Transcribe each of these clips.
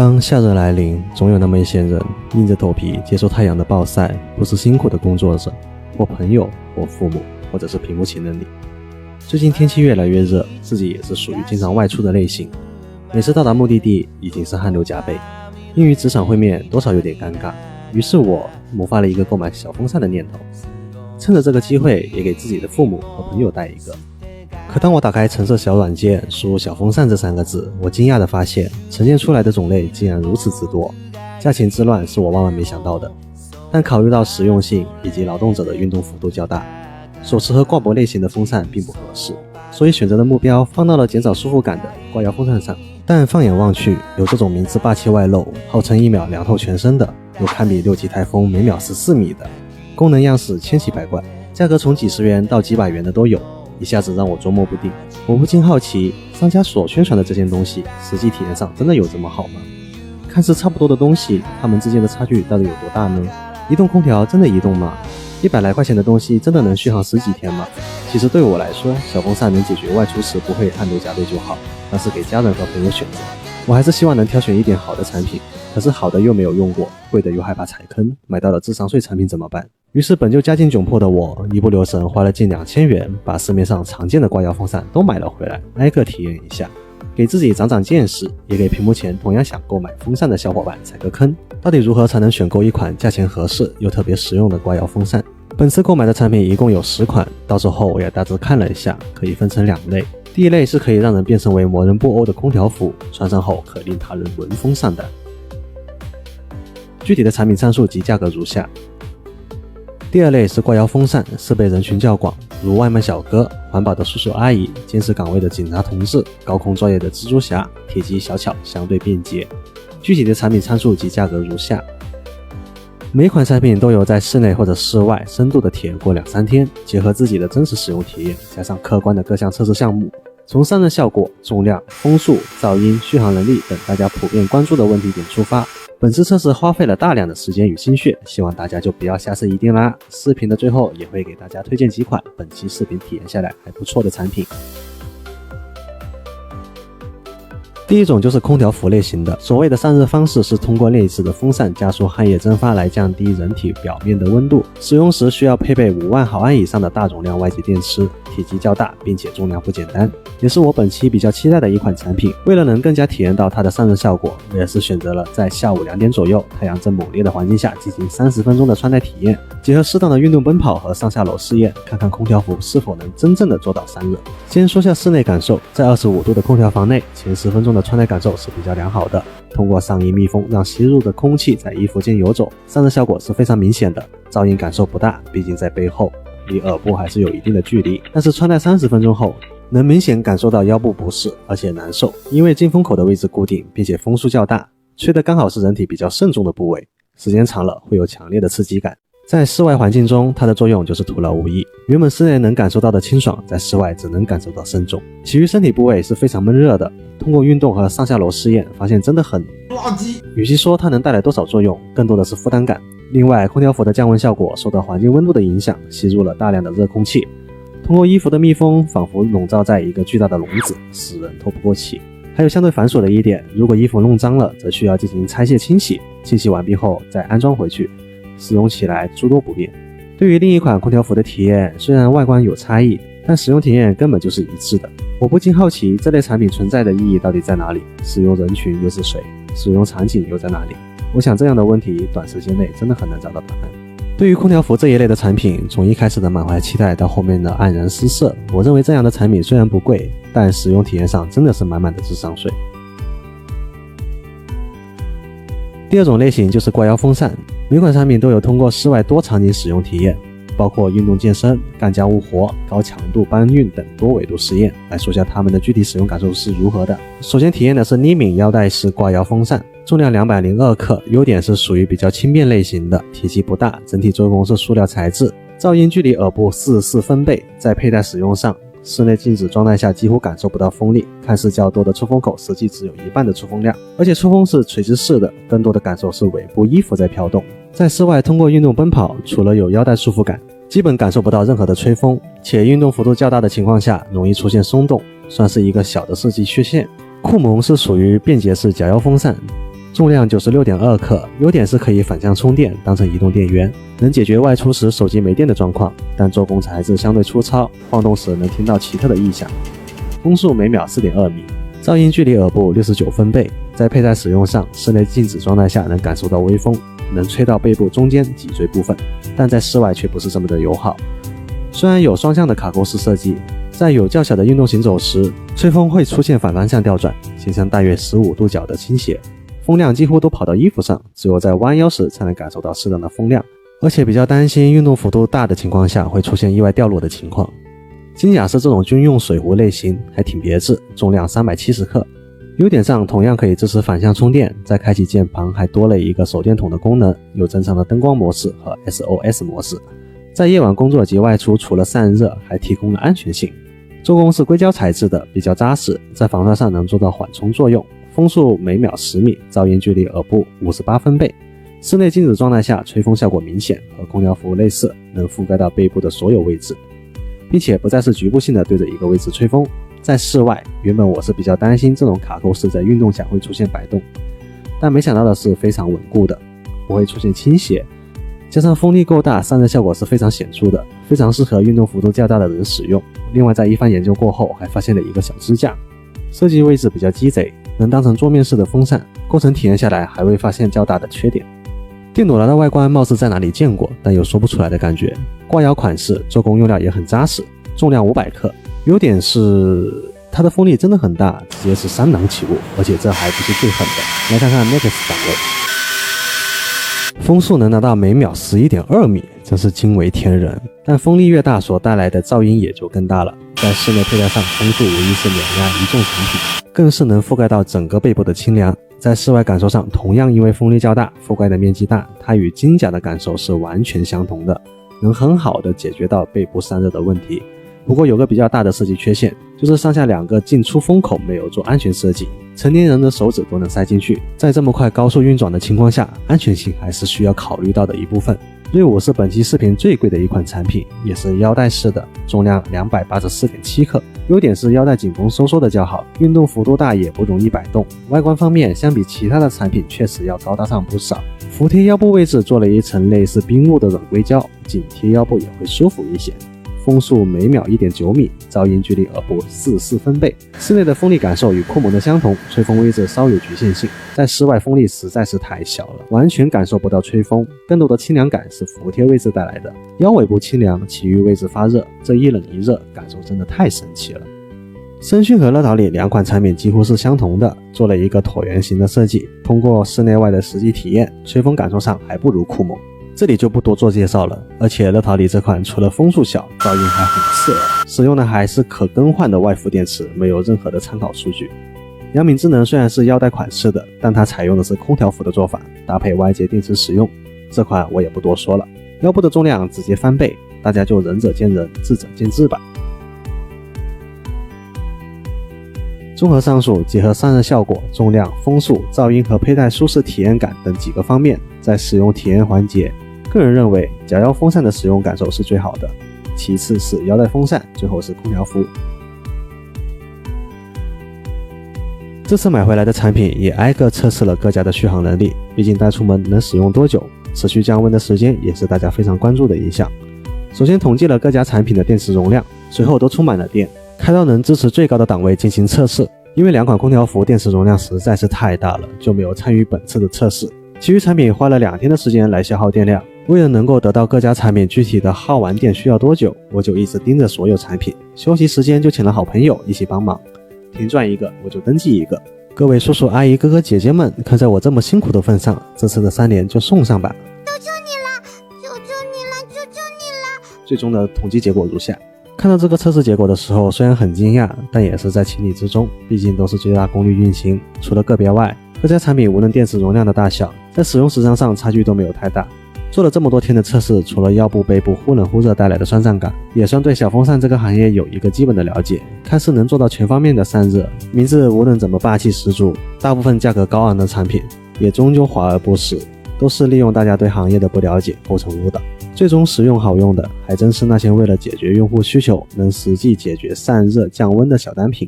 当夏日来临，总有那么一些人硬着头皮接受太阳的暴晒，不是辛苦的工作者，或朋友，或父母，或者是屏幕前的你。最近天气越来越热，自己也是属于经常外出的类型，每次到达目的地已经是汗流浃背，因与职场会面多少有点尴尬，于是我萌发了一个购买小风扇的念头，趁着这个机会也给自己的父母和朋友带一个。可当我打开橙色小软件，输入小风扇这3个字，我惊讶地发现呈现出来的种类竟然如此之多，价钱之乱是我万万没想到的。但考虑到实用性以及劳动者的运动幅度较大，手持和挂脖类型的风扇并不合适，所以选择的目标放到了减少舒服感的挂腰风扇上。但放眼望去，有这种名字霸气外露，号称1秒凉透全身的，又堪比6级台风每秒14米的，功能样式千奇百怪，价格从几十元到几百元的都有，一下子让我捉摸不定。我不禁好奇，商家所宣传的这些东西实际体验上真的有这么好吗？看似差不多的东西，它们之间的差距到底有多大呢？移动空调真的移动吗？100来块钱的东西真的能续航10几天吗？其实对我来说，小风扇能解决外出时不会汗流浃背就好，但是给家人和朋友选择，我还是希望能挑选一点好的产品。可是好的又没有用过，贵的又害怕踩坑，买到了智商税产品怎么办？于是本就家境窘迫的我，一不留神花了近2000元，把市面上常见的挂腰风扇都买了回来，挨个体验一下，给自己长长见识，也给屏幕前同样想购买风扇的小伙伴踩个坑。到底如何才能选购一款价钱合适又特别实用的挂腰风扇？本次购买的产品一共有10款，到时候我也大致看了一下，可以分成2类。第一类是可以让人变身为魔人布欧的空调服，穿上后可令他人闻风丧胆。具体的产品参数及价格如下。第2类是挂腰风扇，适备人群较广，如外卖小哥、环保的叔叔阿姨、监视岗位的警察同志、高空作业的蜘蛛侠，体积小巧，相对便捷。具体的产品参数及价格如下。每款产品都有在室内或者室外深度的体验过2-3天，结合自己的真实使用体验，加上客观的各项测试项目，从散热效果、重量、风速、噪音、续航能力等大家普遍关注的问题点出发，本次测试花费了大量的时间与心血，希望大家就不要瞎设疑点啦。视频的最后也会给大家推荐几款本期视频体验下来还不错的产品。第一种就是空调服类型的，所谓的散热方式是通过内置的风扇加速汗液蒸发来降低人体表面的温度，使用时需要配备5万毫安以上的大容量外接电池，体积较大并且重量不简单，也是我本期比较期待的一款产品。为了能更加体验到它的散热效果，我也是选择了在下午2点左右太阳正猛烈的环境下进行30分钟的穿戴体验，结合适当的运动奔跑和上下楼试验，看看空调服是否能真正的做到散热。先说下室内感受，在25度的空调房内，前10分钟的穿戴感受是比较良好的，通过上衣密封让吸入的空气在衣服间游走，散热效果是非常明显的，噪音感受不大，毕竟在背后离耳部还是有一定的距离。但是穿戴30分钟后，能明显感受到腰部不适，而且难受，因为进风口的位置固定，并且风速较大，吹的刚好是人体比较慎重的部位，时间长了会有强烈的刺激感。在室外环境中，它的作用就是徒劳无益，原本室内能感受到的清爽，在室外只能感受到慎重。其余身体部位是非常闷热的，通过运动和上下楼试验，发现真的很垃圾。与其说它能带来多少作用，更多的是负担感。另外，空调服的降温效果受到环境温度的影响，吸入了大量的热空气，通过衣服的密封，仿佛笼罩在一个巨大的笼子，使人透不过气。还有相对繁琐的一点，如果衣服弄脏了，则需要进行拆卸清洗，清洗完毕后再安装回去，使用起来诸多不便。对于另一款空调服的体验，虽然外观有差异，但使用体验根本就是一致的。我不禁好奇，这类产品存在的意义到底在哪里？使用人群又是谁？使用场景又在哪里？我想这样的问题短时间内真的很难找到答案。对于空调服这一类的产品，从一开始的满怀期待到后面的黯然失色，我认为这样的产品虽然不贵，但使用体验上真的是满满的智商税。第2种类型就是挂腰风扇，每款产品都有通过室外多场景使用体验，包括运动健身、干家务活、高强度搬运等多维度实验。来说下它们的具体使用感受是如何的。首先体验的是尼敏腰带式挂腰风扇，重量202克，优点是属于比较轻便类型的，体积不大，整体做工是塑料材质，噪音距离耳部44分贝，在佩戴使用上，室内静止状态下几乎感受不到风力，看似较多的出风口实际只有1半的出风量，而且出风是垂直式的，更多的感受是尾部衣服在飘动。在室外通过运动奔跑，除了有腰带束缚感，基本感受不到任何的吹风，且运动幅度较大的情况下容易出现松动，算是一个小的设计缺陷。酷萌是属于便捷式夹腰风扇，重量96.2克，优点是可以反向充电，当成移动电源，能解决外出时手机没电的状况，但做工材质相对粗糙，晃动时能听到奇特的异响。风速每秒 4.2 米，噪音距离耳部69分贝，在佩戴使用上，室内静止状态下能感受到微风，能吹到背部中间脊椎部分，但在室外却不是这么的友好。虽然有双向的卡扣式设计，在有较小的运动行走时，吹风会出现反方向调转，形成大约15度角的倾斜，风量几乎都跑到衣服上，只有在弯腰时才能感受到适当的风量，而且比较担心运动幅度大的情况下会出现意外掉落的情况。金甲是这种军用水壶类型，还挺别致，重量370克。优点上同样可以支持反向充电，在开启键盘还多了一个手电筒的功能，有正常的灯光模式和 SOS 模式。在夜晚工作及外出，除了散热，还提供了安全性。做工是硅胶材质的，比较扎实，在防摔上能做到缓冲作用。风速每秒10米，噪音距离耳部58分贝。室内静止状态下，吹风效果明显，和空调服类似，能覆盖到背部的所有位置，并且不再是局部性的对着一个位置吹风。在室外，原本我是比较担心这种卡扣式在运动下会出现摆动，但没想到的是非常稳固的，不会出现倾斜。加上风力够大，散热效果是非常显著的，非常适合运动幅度较大的人使用。另外在一番研究过后，还发现了一个小支架，设计位置比较鸡贼，能当成桌面式的风扇，过程体验下来还未发现较大的缺点。电暖炉的外观貌似在哪里见过，但又说不出来的感觉。挂摇款式，做工用料也很扎实，重量500克。优点是它的风力真的很大，直接是3档起步，而且这还不是最狠的。来看看 Next 档位，风速能达到每秒 11.2 米，真是惊为天人。但风力越大，所带来的噪音也就更大了。在室内佩戴上，风速无疑是碾压一众产品，更是能覆盖到整个背部的清凉。在室外感受上，同样因为风力较大，覆盖的面积大，它与金甲的感受是完全相同的，能很好的解决到背部散热的问题。不过有个比较大的设计缺陷，就是上下2个进出风口没有做安全设计，成年人的手指都能塞进去。在这么快高速运转的情况下，安全性还是需要考虑到的一部分。锐舞是本期视频最贵的一款产品，也是腰带式的，重量284.7克。优点是腰带紧绷收缩的较好，运动幅度大也不容易摆动。外观方面，相比其他的产品确实要高大上不少。服贴腰部位置做了一层类似冰雾的软硅胶，紧贴腰部也会舒服一些。风速每秒 1.9 米，噪音距离耳部44分贝。室内的风力感受与酷萌的相同，吹风位置稍有局限性，在室外风力实在是太小了，完全感受不到吹风，更多的清凉感是服贴位置带来的。腰尾部清凉，其余位置发热，这一冷一热，感受真的太神奇了。声讯和乐淘里2款产品几乎是相同的，做了一个椭圆形的设计，通过室内外的实际体验，吹风感受上还不如酷萌。这里就不多做介绍了，而且乐淘里这款除了风速小，噪音还很刺耳，使用的还是可更换的外附电池，没有任何的参考数据。阳明智能虽然是腰带款式的，但它采用的是空调服的做法，搭配外接电池使用。这款我也不多说了，腰部的重量直接翻倍，大家就仁者见仁，智者见智吧。综合上述，结合散热效果、重量、风速、噪音和佩戴舒适体验感等几个方面，在使用体验环节，个人认为脚腰风扇的使用感受是最好的，其次是腰带风扇，最后是空调服。这次买回来的产品也挨个测试了各家的续航能力，毕竟带出门能使用多久，持续降温的时间也是大家非常关注的一项。首先统计了各家产品的电池容量，随后都充满了电，开到能支持最高的档位进行测试。因为2款空调服电池容量实在是太大了，就没有参与本次的测试。其余产品花了2天的时间来消耗电量，为了能够得到各家产品具体的耗完电需要多久，我就一直盯着所有产品，休息时间就请了好朋友一起帮忙，停转一个我就登记一个。各位叔叔阿姨哥哥姐姐们，看在我这么辛苦的份上，这次的3连就送上吧。求求你了，求求你了，求求你了。最终的统计结果如下。看到这个测试结果的时候，虽然很惊讶，但也是在情理之中，毕竟都是最大功率运行，除了个别外，各家产品无论电池容量的大小，在使用时长上差距都没有太大。做了这么多天的测试，除了腰部背部忽冷忽热带来的酸胀感，也算对小风扇这个行业有一个基本的了解，看似能做到全方面的散热。名字无论怎么霸气十足，大部分价格高昂的产品也终究华而不实，都是利用大家对行业的不了解构成误导。最终实用好用的还真是那些为了解决用户需求，能实际解决散热降温的小单品。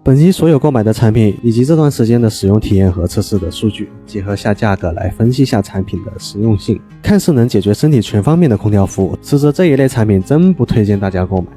本期所有购买的产品以及这段时间的使用体验和测试的数据，结合下价格来分析下产品的实用性，看似能解决身体全方面的空调服务，实则这一类产品真不推荐大家购买。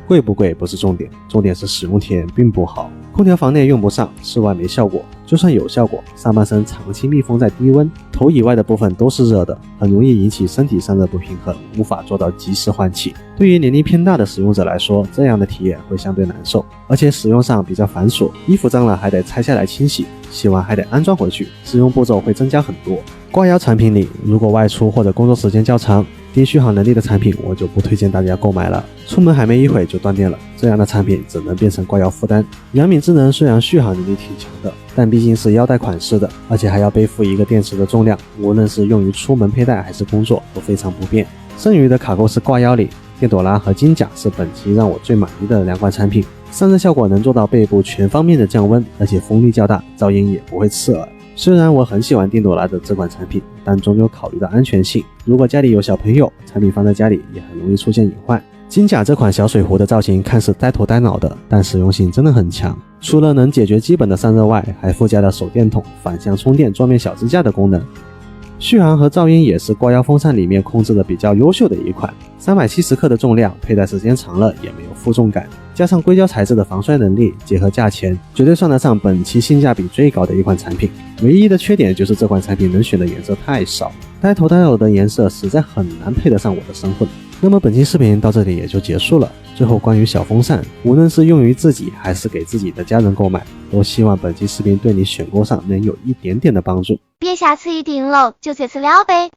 贵不贵不是重点，重点是使用体验并不好。空调房内用不上，室外没效果，就算有效果，上半身长期密封在低温，头以外的部分都是热的，很容易引起身体散热不平衡，无法做到及时换气。对于年龄偏大的使用者来说，这样的体验会相对难受，而且使用上比较繁琐，衣服脏了还得拆下来清洗，洗完还得安装回去，使用步骤会增加很多。挂腰产品里，如果外出或者工作时间较长，低续航能力的产品我就不推荐大家购买了，出门还没一会就断电了，这样的产品只能变成挂腰负担。杨敏智能虽然续航能力挺强的，但毕竟是腰带款式的，而且还要背负一个电池的重量，无论是用于出门佩戴还是工作都非常不便。剩余的卡扣式挂腰里，电朵拉和金甲是本期让我最满意的两款产品，散热效果能做到背部全方面的降温，而且风力较大，噪音也不会刺耳。虽然我很喜欢电朵拉的这款产品，但终究考虑到安全性，如果家里有小朋友，产品放在家里也很容易出现隐患。金甲这款小水壶的造型看似呆头呆脑的，但实用性真的很强，除了能解决基本的散热外，还附加了手电筒、反向充电、桌面小支架的功能。续航和噪音也是挂腰风扇里面控制的比较优秀的一款，370克的重量，佩戴时间长了也没有负重感，加上硅胶材质的防摔能力，结合价钱，绝对算得上本期性价比最高的一款产品。唯一的缺点就是这款产品能选的颜色太少，呆头呆脑的颜色实在很难配得上我的神魂。那么本期视频到这里也就结束了。最后关于小风扇，无论是用于自己还是给自己的家人购买，都希望本期视频对你选购上能有一点点的帮助。别下次一定喽，就这次了呗。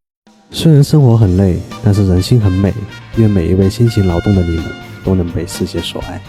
虽然生活很累，但是人心很美，愿每一位辛勤劳动的你们都能被世界所爱。